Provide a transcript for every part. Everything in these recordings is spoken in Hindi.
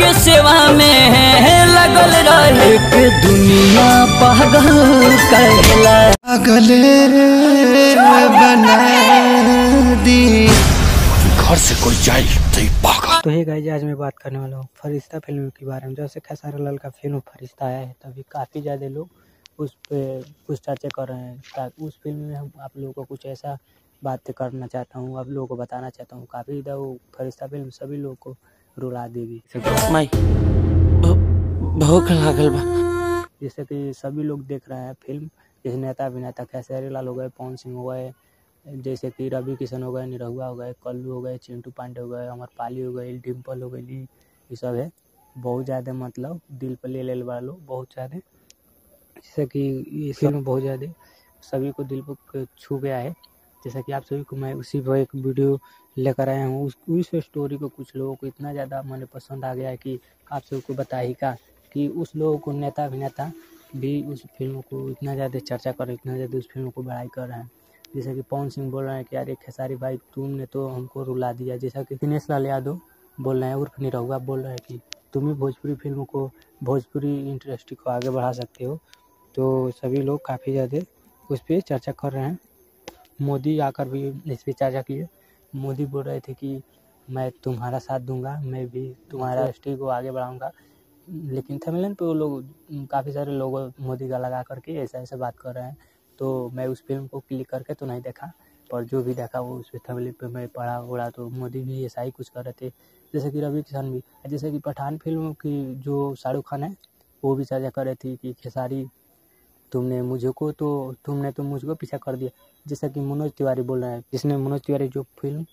के सेवा में लगल रहे के दुनिया पागल कहला पागल बना दी। घर से कोई जाए तो पागल। तो हे गाइस, आज मैं बात करने वाला हूँ फरिश्ता फिल्म के बारे में। जैसे खेसारी लाल का फिल्म फरिश्ता आया है, तभी काफ़ी ज़्यादा लोग उस पर कुछ चर्चा कर रहे हैं। उस फिल्म में हम आप लोगों को कुछ ऐसा बातें करना चाहता हूँ, आप लोगों को बताना चाहता हूँ। काफ़ी ज़्यादा वो फरिश्ता फिल्म सभी लोगों को रुला देगी। भूख लागल बा। जैसे कि सभी लोग देख रहे हैं फिल्म, जैसे नेता अभिनेता खेसारी लाल हो गए, पवन सिंह हो गए, जैसे कि रवि किशन हो गए, निरहुआ हो गए, कल्लू हो गए, चिंटू पांडे हो गए, अमरपाली हो गई, डिम्पल हो गई, ये सब है। बहुत ज़्यादा मतलब दिल पर ले वाले लोग बहुत ज़्यादा, जैसे कि ये फिल्म बहुत ज़्यादा सभी को दिल पर छू गया है। जैसा कि आप सभी को मैं उसी पर एक वीडियो लेकर आया हूँ। उस स्टोरी को कुछ लोगों को इतना ज़्यादा मन पसंद आ गया है कि आप सबको बता ही का कि उस लोगों को नेता अभिनेता भी उस फिल्म को इतना ज़्यादा चर्चा कर रहे हैं, इतना ज़्यादा उस फिल्म को बड़ाई कर रहे हैं। जैसे कि पवन सिंह बोल रहे हैं कि अरे खेसारी भाई तुमने तो हमको रुला दिया। जैसा कि दिनेश लाल यादव बोल रहे हैं, उर्फ निरहुआ बोल रहे हैं कि तुम ही भोजपुरी फिल्म को, भोजपुरी इंडस्ट्री को आगे बढ़ा सकते हो। तो सभी लोग काफ़ी ज़्यादा उस पर चर्चा कर रहे हैं। मोदी आकर भी इस पर चर्चा किए। मोदी बोल रहे थे कि मैं तुम्हारा साथ दूंगा, मैं भी तुम्हारा इंडस्ट्री को आगे बढ़ाऊंगा। लेकिन थंबनेल पे वो लोग काफ़ी सारे लोग मोदी का लगा करके ऐसा बात कर रहे हैं। तो मैं उस फिल्म को क्लिक करके तो नहीं देखा, पर जो भी देखा वो उस थंबनेल पे मैं पढ़ा उड़ा तो मोदी भी ऐसा ही कुछ कर रहे थे। जैसे कि रवि किशन भी, जैसे कि पठान फिल्म की जो शाहरुख खान है वो भी चर्चा कर रही थी कि खेसारी तुमने तो मुझको पीछा कर दिया। जैसा कि मनोज तिवारी बोल रहे हैं, जिसने मनोज तिवारी जो फिल्म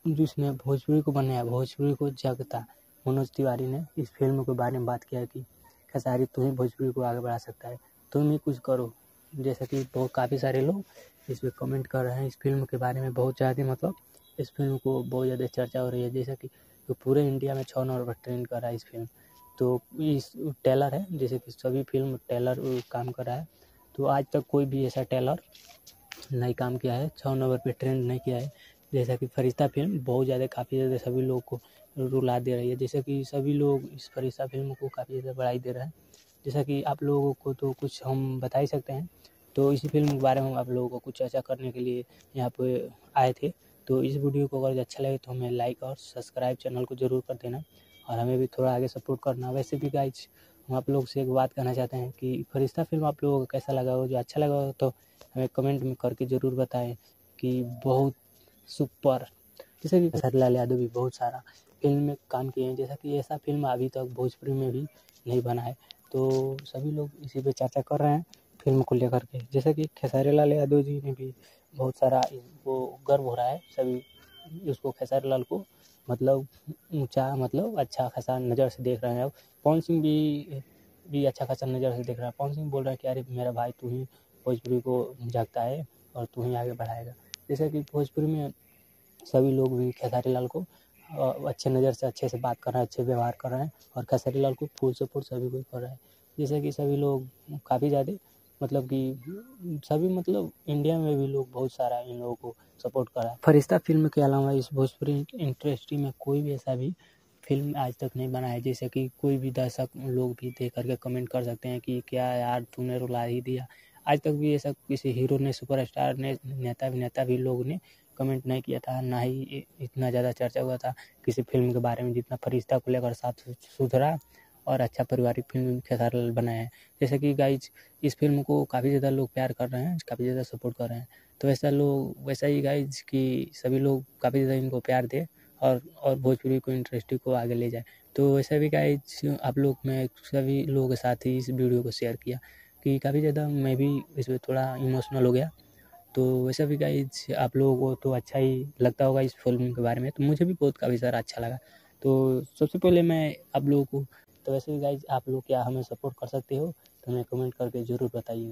जिसने भोजपुरी को बनाया, भोजपुरी को जगता, मनोज तिवारी ने इस फिल्म के बारे में बात किया कि खेसारी तुम ही भोजपुरी को आगे बढ़ा सकता है, तुम ही कुछ करो। जैसा कि बहुत काफ़ी सारे लोग इस पर कमेंट कर रहे हैं इस फिल्म के बारे में बहुत ज़्यादा, मतलब इस फिल्म को बहुत ज़्यादा चर्चा हो रही है। जैसा कि तो पूरे इंडिया में 6 नंबर पर ट्रेंड कर रहा है इस फिल्म। तो इस टेलर है, जैसे कि सभी फिल्म टेलर काम कर रहा है, तो आज तक कोई भी ऐसा टेलर नहीं काम किया है, 6 नंबर पे ट्रेंड नहीं किया है। जैसा कि फरिश्ता फिल्म बहुत ज़्यादा काफ़ी ज़्यादा सभी लोगों को रुला दे रही है। जैसे कि सभी लोग इस फरिश्ता फिल्म को काफ़ी ज़्यादा बढ़ाई दे रहे हैं। जैसा कि आप लोगों को तो कुछ हम बता ही सकते हैं। तो इसी फिल्म के बारे में आप लोगों को कुछ चर्चा करने के लिए यहाँ पे आए थे। तो इस वीडियो को अगर अच्छा लगे तो हमें लाइक और सब्सक्राइब चैनल को ज़रूर कर देना, और हमें भी थोड़ा आगे सपोर्ट करना। वैसे भी गाइज हम आप लोग से एक बात कहना चाहते हैं कि फरिश्ता फिल्म आप लोगों को कैसा लगा हो, जो अच्छा लगा हो तो हमें कमेंट में करके ज़रूर बताएं कि बहुत सुपर। जैसे कि खेसारी लाल यादव भी बहुत सारा फिल्म में काम किए हैं, जैसा कि ऐसा फिल्म अभी तक भोजपुरी में भी नहीं बना है। तो सभी लोग इसी पे चर्चा कर रहे हैं फिल्म को लेकर के। जैसा कि खेसारी लाल यादव जी ने भी बहुत सारा, वो गर्व हो रहा है सभी उसको, खेसारी लाल को मतलब ऊंचा, मतलब अच्छा खासा नज़र से देख रहे हैं। अब पवन सिंह भी अच्छा खासा नज़र से देख रहा है। पवन सिंह बोल रहा है कि अरे मेरा भाई तू ही भोजपुरी को जागता है और तू ही आगे बढ़ाएगा। जैसे कि भोजपुरी में सभी लोग भी खेसारी लाल को अच्छे नज़र से अच्छे से बात कर रहे हैं, अच्छे व्यवहार कर रहे हैं, और खेसारी लाल को फुल सपोर्ट सभी को कर रहे हैं। जैसे कि सभी लोग काफ़ी ज़्यादा मतलब कि सभी, मतलब इंडिया में भी लोग बहुत सारा इन लोगों को सपोर्ट कर रहा है। फरिश्ता फिल्म के अलावा इस भोजपुरी इंडस्ट्री में कोई भी ऐसा भी फिल्म आज तक नहीं बना है। जैसे कि कोई भी दर्शक लोग भी देख करके कमेंट कर सकते हैं कि क्या यार तूने रुला ही दिया। आज तक भी ऐसा किसी हीरो ने, सुपरस्टार ने, नेता अभिनेता भी लोग ने कमेंट नहीं किया था, ना ही इतना ज़्यादा चर्चा हुआ था किसी फिल्म के बारे में जितना फरिश्ता को लेकर साफ सुथरा और अच्छा पारिवारिक फिल्म खेसारी लाल बनाया है। जैसे कि गाइज इस फिल्म को काफ़ी ज़्यादा लोग प्यार कर रहे हैं, काफ़ी ज़्यादा सपोर्ट कर रहे हैं। तो वैसा ही गाइज कि सभी लोग काफ़ी ज़्यादा इनको प्यार दे और भोजपुरी को इंडस्ट्री को आगे ले जाए। तो वैसा भी गाइज आप लोग, मैं सभी लोगों के साथ ही इस वीडियो को शेयर किया कि काफ़ी ज़्यादा मैं भी इसमें थोड़ा इमोशनल हो गया। तो वैसा भी गाइज आप लोगों को तो अच्छा ही लगता होगा इस फिल्म के बारे में, तो मुझे भी बहुत काफ़ी सारा अच्छा लगा। तो सबसे पहले मैं आप लोगों को, तो वैसे भी गाइज आप लोग क्या हमें सपोर्ट कर सकते हो तो हमें कमेंट करके ज़रूर बताइए।